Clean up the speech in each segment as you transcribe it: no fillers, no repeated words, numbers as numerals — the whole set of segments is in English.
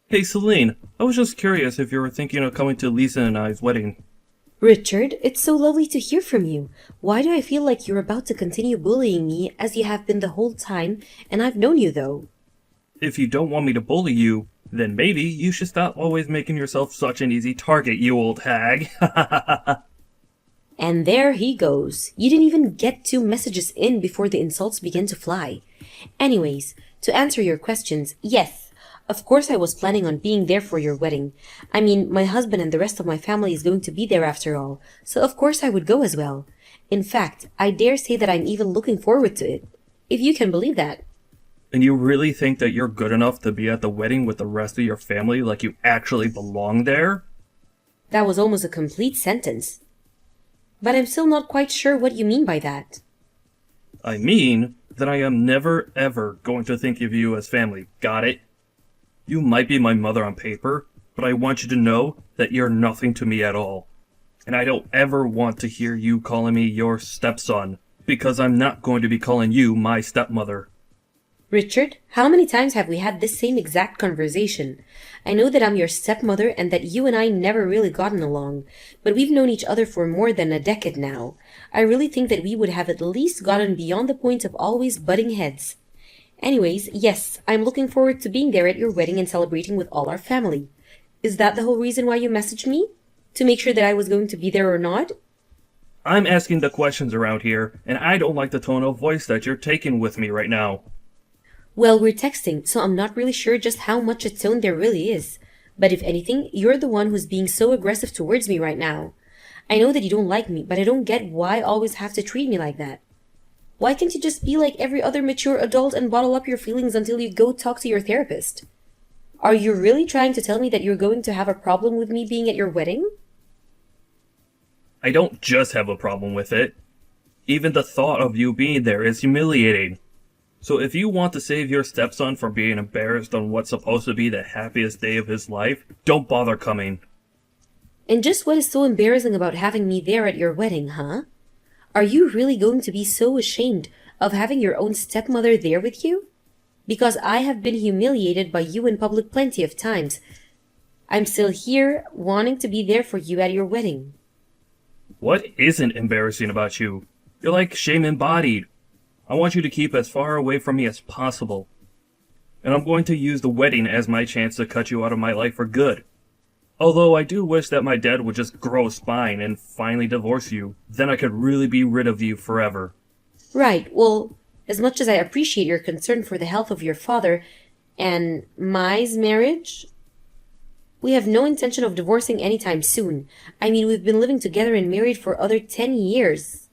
Hey Celine, I was just curious if you were thinking of coming to Lisa and I's wedding. Richard, it's so lovely to hear from you. Why do I feel like you're about to continue bullying me as you have been the whole time, and I've known you though? If you don't want me to bully you, then maybe you should stop always making yourself such an easy target, you old hag. And there he goes. You didn't even get two messages in before the insults began to fly. Anyways, to answer your questions, yes, of course I was planning on being there for your wedding. I mean, my husband and the rest of my family is going to be there after all, so of course I would go as well. In fact, I dare say that I'm even looking forward to it, if you can believe that. And you really think that you're good enough to be at the wedding with the rest of your family like you actually belong there? That was almost a complete sentence. But I'm still not quite sure what you mean by that. I mean that I am never ever going to think of you as family, got it? You might be my mother on paper, but I want you to know that you're nothing to me at all. And I don't ever want to hear you calling me your stepson, because I'm not going to be calling you my stepmother. Richard, how many times have we had this same exact conversation? I know that I'm your stepmother and that you and I never really gotten along, but we've known each other for more than a decade now. I really think that we would have at least gotten beyond the point of always butting heads. Anyways, yes, I'm looking forward to being there at your wedding and celebrating with all our family. Is that the whole reason why you messaged me? To make sure that I was going to be there or not? I'm asking the questions around here, and I don't like the tone of voice that you're taking with me right now. Well, we're texting, so I'm not really sure just how much a tone there really is. But if anything, you're the one who's being so aggressive towards me right now. I know that you don't like me, but I don't get why you always have to treat me like that. Why can't you just be like every other mature adult and bottle up your feelings until you go talk to your therapist? Are you really trying to tell me that you're going to have a problem with me being at your wedding? I don't just have a problem with it. Even the thought of you being there is humiliating. So if you want to save your stepson from being embarrassed on what's supposed to be the happiest day of his life, don't bother coming. And just what is so embarrassing about having me there at your wedding, huh? Are you really going to be so ashamed of having your own stepmother there with you? Because I have been humiliated by you in public plenty of times. I'm still here, wanting to be there for you at your wedding. What isn't embarrassing about you? You're like shame embodied. I want you to keep as far away from me as possible. And I'm going to use the wedding as my chance to cut you out of my life for good. Although I do wish that my dad would just grow a spine and finally divorce you. Then I could really be rid of you forever. Right, well, as much as I appreciate your concern for the health of your father and my's marriage, we have no intention of divorcing anytime soon. I mean, we've been living together and married for other 10 years.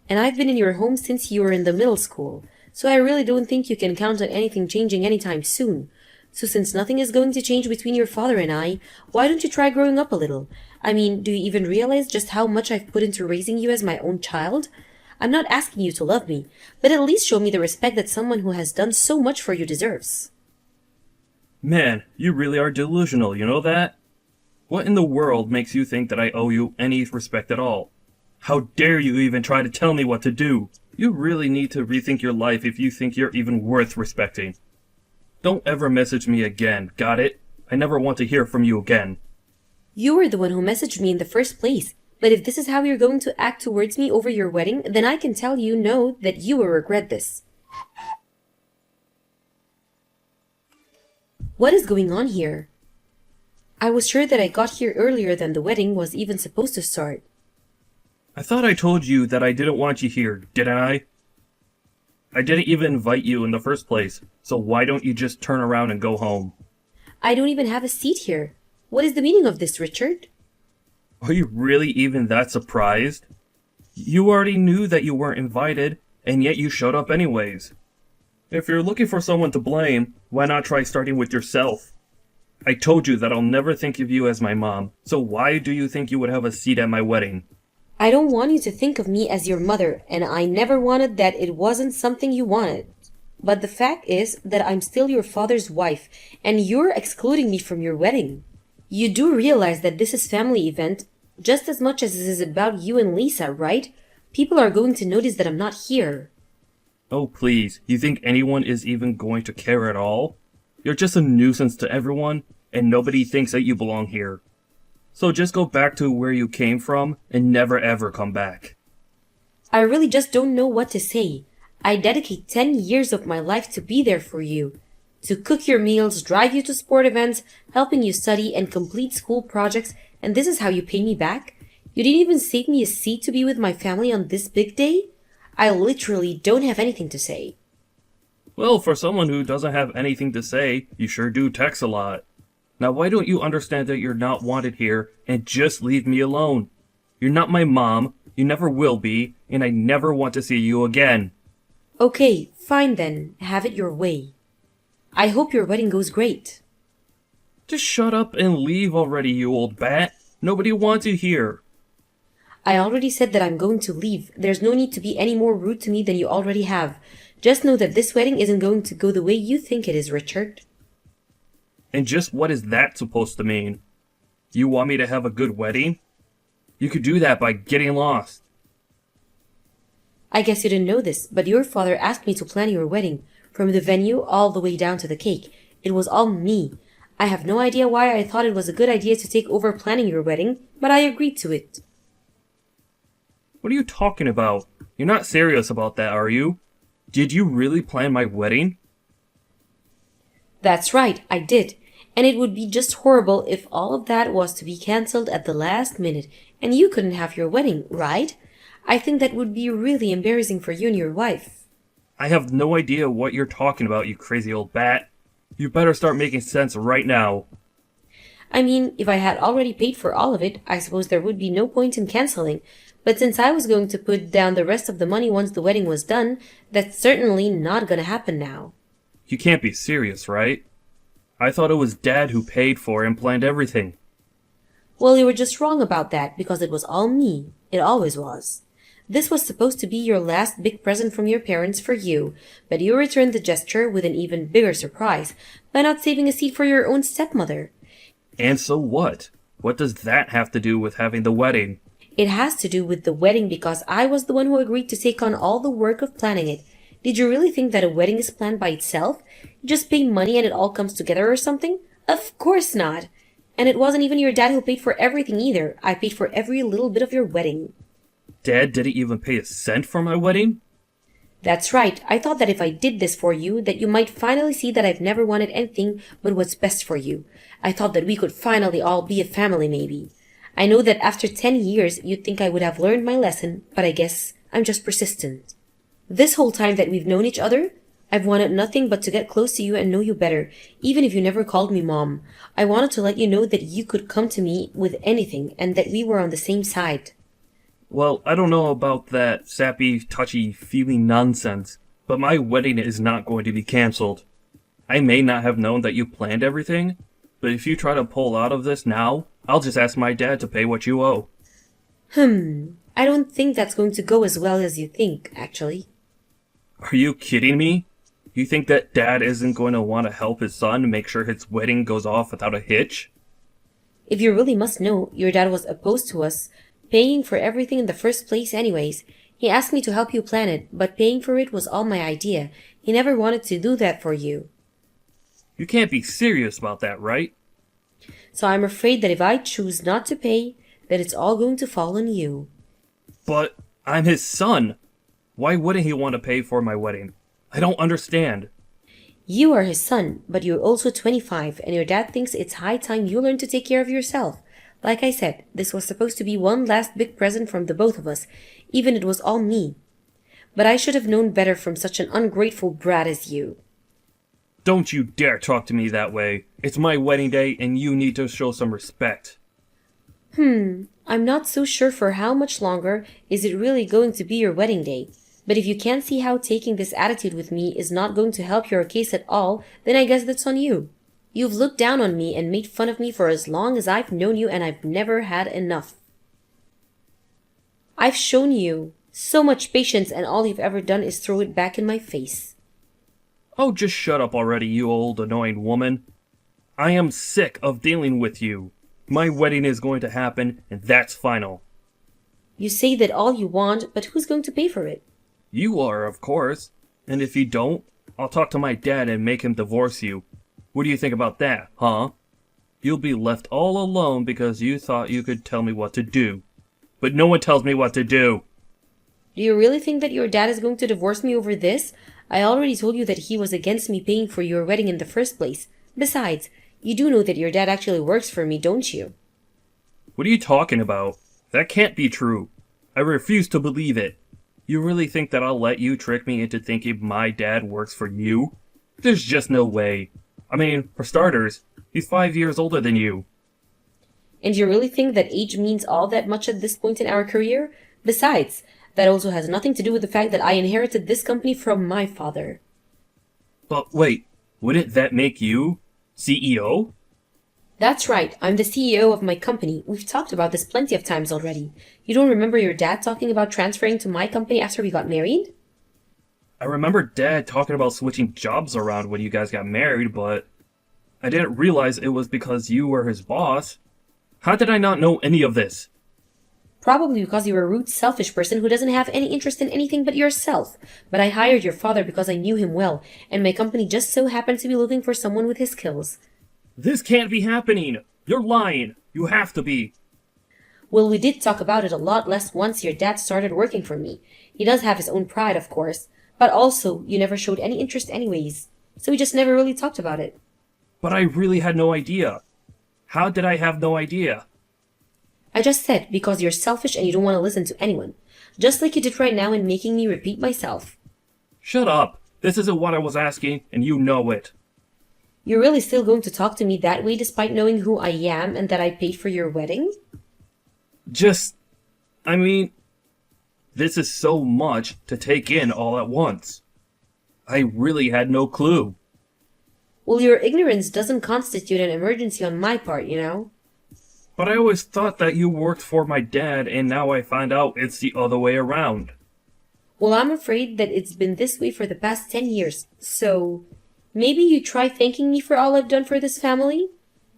And I've been in your home since you were in the middle school, so I really don't think you can count on anything changing anytime soon. So since nothing is going to change between your father and I, why don't you try growing up a little? I mean, do you even realize just how much I've put into raising you as my own child? I'm not asking you to love me, but at least show me the respect that someone who has done so much for you deserves. Man, you really are delusional, you know that? What in the world makes you think that I owe you any respect at all? How dare you even try to tell me what to do? You really need to rethink your life if you think you're even worth respecting. Don't ever message me again, got it? I never want to hear from you again. You were the one who messaged me in the first place, but if this is how you're going to act towards me over your wedding, then I can tell you no, that you will regret this. What is going on here? I was sure that I got here earlier than the wedding was even supposed to start. I thought I told you that I didn't want you here, didn't I? I didn't even invite you in the first place, so why don't you just turn around and go home? I don't even have a seat here. What is the meaning of this, Richard? Are you really even that surprised? You already knew that you weren't invited, and yet you showed up anyways. If you're looking for someone to blame, why not try starting with yourself? I told you that I'll never think of you as my mom, so why do you think you would have a seat at my wedding? I don't want you to think of me as your mother, and I never wanted that. It wasn't something you wanted. But the fact is that I'm still your father's wife, and you're excluding me from your wedding. You do realize that this is family event just as much as it is about you and Lisa, right? People are going to notice that I'm not here. Oh please, you think anyone is even going to care at all? You're just a nuisance to everyone, and nobody thinks that you belong here. So just go back to where you came from and never ever come back. I really just don't know what to say. I dedicate 10 years of my life to be there for you. To cook your meals, drive you to sport events, helping you study and complete school projects, and this is how you pay me back? You didn't even save me a seat to be with my family on this big day? I literally don't have anything to say. Well, for someone who doesn't have anything to say, you sure do text a lot. Now why don't you understand that you're not wanted here and just leave me alone? You're not my mom, you never will be, and I never want to see you again. Okay, fine then. Have it your way. I hope your wedding goes great. Just shut up and leave already, you old bat. Nobody wants you here. I already said that I'm going to leave. There's no need to be any more rude to me than you already have. Just know that this wedding isn't going to go the way you think it is, Richard. And just what is that supposed to mean? You want me to have a good wedding? You could do that by getting lost. I guess you didn't know this, but your father asked me to plan your wedding, from the venue all the way down to the cake. It was all me. I have no idea why I thought it was a good idea to take over planning your wedding, but I agreed to it. What are you talking about? You're not serious about that, are you? Did you really plan my wedding? That's right, I did. And it would be just horrible if all of that was to be cancelled at the last minute and you couldn't have your wedding, right? I think that would be really embarrassing for you and your wife. I have no idea what you're talking about, you crazy old bat. You better start making sense right now. I mean, if I had already paid for all of it, I suppose there would be no point in cancelling. But since I was going to put down the rest of the money once the wedding was done, that's certainly not gonna happen now. You can't be serious, right? I thought it was Dad who paid for and planned everything. Well, you were just wrong about that, because it was all me. It always was. This was supposed to be your last big present from your parents for you, but you returned the gesture with an even bigger surprise by not saving a seat for your own stepmother. And so what? What does that have to do with having the wedding? It has to do with the wedding because I was the one who agreed to take on all the work of planning it. Did you really think that a wedding is planned by itself? You just pay money and it all comes together or something? Of course not. And it wasn't even your dad who paid for everything either. I paid for every little bit of your wedding. Dad didn't even pay a cent for my wedding? That's right. I thought that if I did this for you, that you might finally see that I've never wanted anything but what's best for you. I thought that we could finally all be a family, maybe. I know that after 10 years, you'd think I would have learned my lesson, but I guess I'm just persistent. This whole time that we've known each other, I've wanted nothing but to get close to you and know you better, even if you never called me Mom. I wanted to let you know that you could come to me with anything and that we were on the same side. Well, I don't know about that sappy, touchy-feely nonsense, but my wedding is not going to be cancelled. I may not have known that you planned everything, but if you try to pull out of this now, I'll just ask my dad to pay what you owe. I don't think that's going to go as well as you think, actually. Are you kidding me? You think that Dad isn't going to want to help his son make sure his wedding goes off without a hitch? If you really must know, your dad was opposed to us paying for everything in the first place anyways. He asked me to help you plan it, but paying for it was all my idea. He never wanted to do that for you. You can't be serious about that, right? So I'm afraid that if I choose not to pay, that it's all going to fall on you. But I'm his son. Why wouldn't he want to pay for my wedding? I don't understand. You are his son, but you're also 25, and your dad thinks it's high time you learn to take care of yourself. Like I said, this was supposed to be one last big present from the both of us, even it was all me. But I should have known better from such an ungrateful brat as you. Don't you dare talk to me that way. It's my wedding day and you need to show some respect. I'm not so sure for how much longer is it really going to be your wedding day. But if you can't see how taking this attitude with me is not going to help your case at all, then I guess that's on you. You've looked down on me and made fun of me for as long as I've known you, and I've never had enough. I've shown you so much patience, and all you've ever done is throw it back in my face. Oh, just shut up already, you old annoying woman. I am sick of dealing with you. My wedding is going to happen, and that's final. You say that all you want, but who's going to pay for it? You are, of course. And if you don't, I'll talk to my dad and make him divorce you. What do you think about that, huh? You'll be left all alone because you thought you could tell me what to do. But no one tells me what to do. Do you really think that your dad is going to divorce me over this? I already told you that he was against me paying for your wedding in the first place. Besides, you do know that your dad actually works for me, don't you? What are you talking about? That can't be true. I refuse to believe it. You really think that I'll let you trick me into thinking my dad works for you? There's just no way. I mean, for starters, he's 5 years older than you. And you really think that age means all that much at this point in our career? Besides, that also has nothing to do with the fact that I inherited this company from my father. But wait, wouldn't that make you CEO? That's right, I'm the CEO of my company. We've talked about this plenty of times already. You don't remember your dad talking about transferring to my company after we got married? I remember Dad talking about switching jobs around when you guys got married, but I didn't realize it was because you were his boss. How did I not know any of this? Probably because you're a rude, selfish person who doesn't have any interest in anything but yourself. But I hired your father because I knew him well, and my company just so happened to be looking for someone with his skills. This can't be happening! You're lying! You have to be! Well, we did talk about it a lot less once your dad started working for me. He does have his own pride, of course, but also you never showed any interest anyways, so we just never really talked about it. But I really had no idea. How did I have no idea? I just said because you're selfish and you don't want to listen to anyone, just like you did right now in making me repeat myself. Shut up! This isn't what I was asking, and you know it. You're really still going to talk to me that way despite knowing who I am and that I paid for your wedding? I mean, this is so much to take in all at once. I really had no clue. Well, your ignorance doesn't constitute an emergency on my part, you know? But I always thought that you worked for my dad, and now I find out it's the other way around. Well, I'm afraid that it's been this way for the past 10 years, so maybe you try thanking me for all I've done for this family?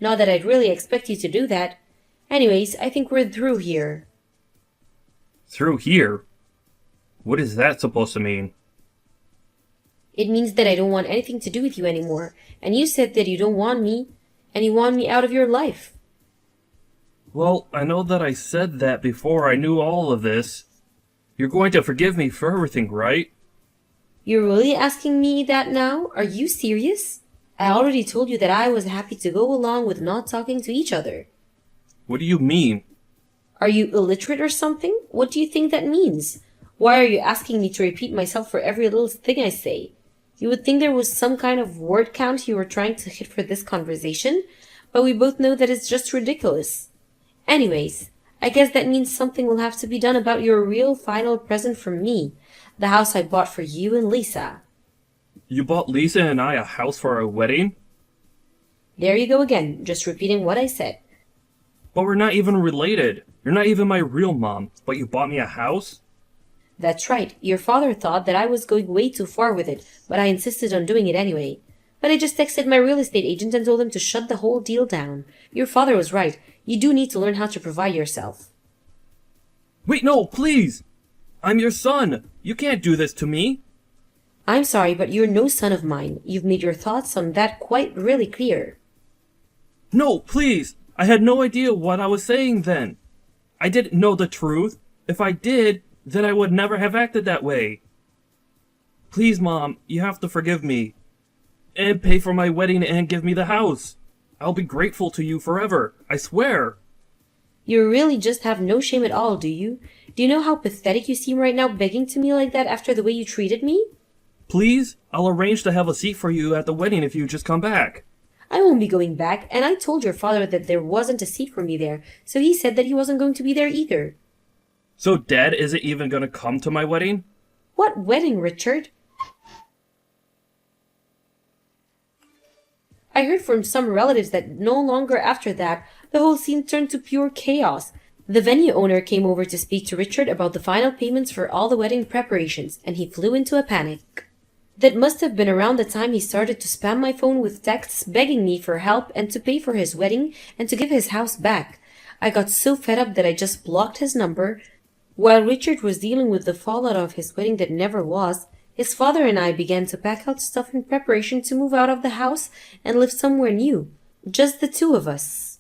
Not that I'd really expect you to do that. Anyways, I think we're through here. Through here? What is that supposed to mean? It means that I don't want anything to do with you anymore, and you said that you don't want me, and you want me out of your life. Well, I know that I said that before I knew all of this. You're going to forgive me for everything, right? You're really asking me that now? Are you serious? I already told you that I was happy to go along with not talking to each other. What do you mean? Are you illiterate or something? What do you think that means? Why are you asking me to repeat myself for every little thing I say? You would think there was some kind of word count you were trying to hit for this conversation, but we both know that it's just ridiculous. Anyways, I guess that means something will have to be done about your real final present from me, the house I bought for you and Lisa. You bought Lisa and I a house for our wedding? There you go again, just repeating what I said. But we're not even related. You're not even my real mom, but you bought me a house? That's right. Your father thought that I was going way too far with it, but I insisted on doing it anyway. But I just texted my real estate agent and told him to shut the whole deal down. Your father was right. You do need to learn how to provide yourself. Wait, no, please! I'm your son! You can't do this to me! I'm sorry, but you're no son of mine. You've made your thoughts on that quite really clear. No, please! I had no idea what I was saying then. I didn't know the truth. If I did, then I would never have acted that way. Please, Mom, you have to forgive me. And pay for my wedding and give me the house. I'll be grateful to you forever, I swear. You really just have no shame at all, do you? Do you know how pathetic you seem right now begging to me like that after the way you treated me? Please, I'll arrange to have a seat for you at the wedding if you just come back. I won't be going back, and I told your father that there wasn't a seat for me there, so he said that he wasn't going to be there either. So Dad isn't even gonna come to my wedding? What wedding, Richard? I heard from some relatives that no longer after that, the whole scene turned to pure chaos. The venue owner came over to speak to Richard about the final payments for all the wedding preparations, and he flew into a panic. That must have been around the time he started to spam my phone with texts begging me for help and to pay for his wedding and to give his house back. I got so fed up that I just blocked his number. While Richard was dealing with the fallout of his wedding that never was, his father and I began to pack out stuff in preparation to move out of the house and live somewhere new. Just the two of us.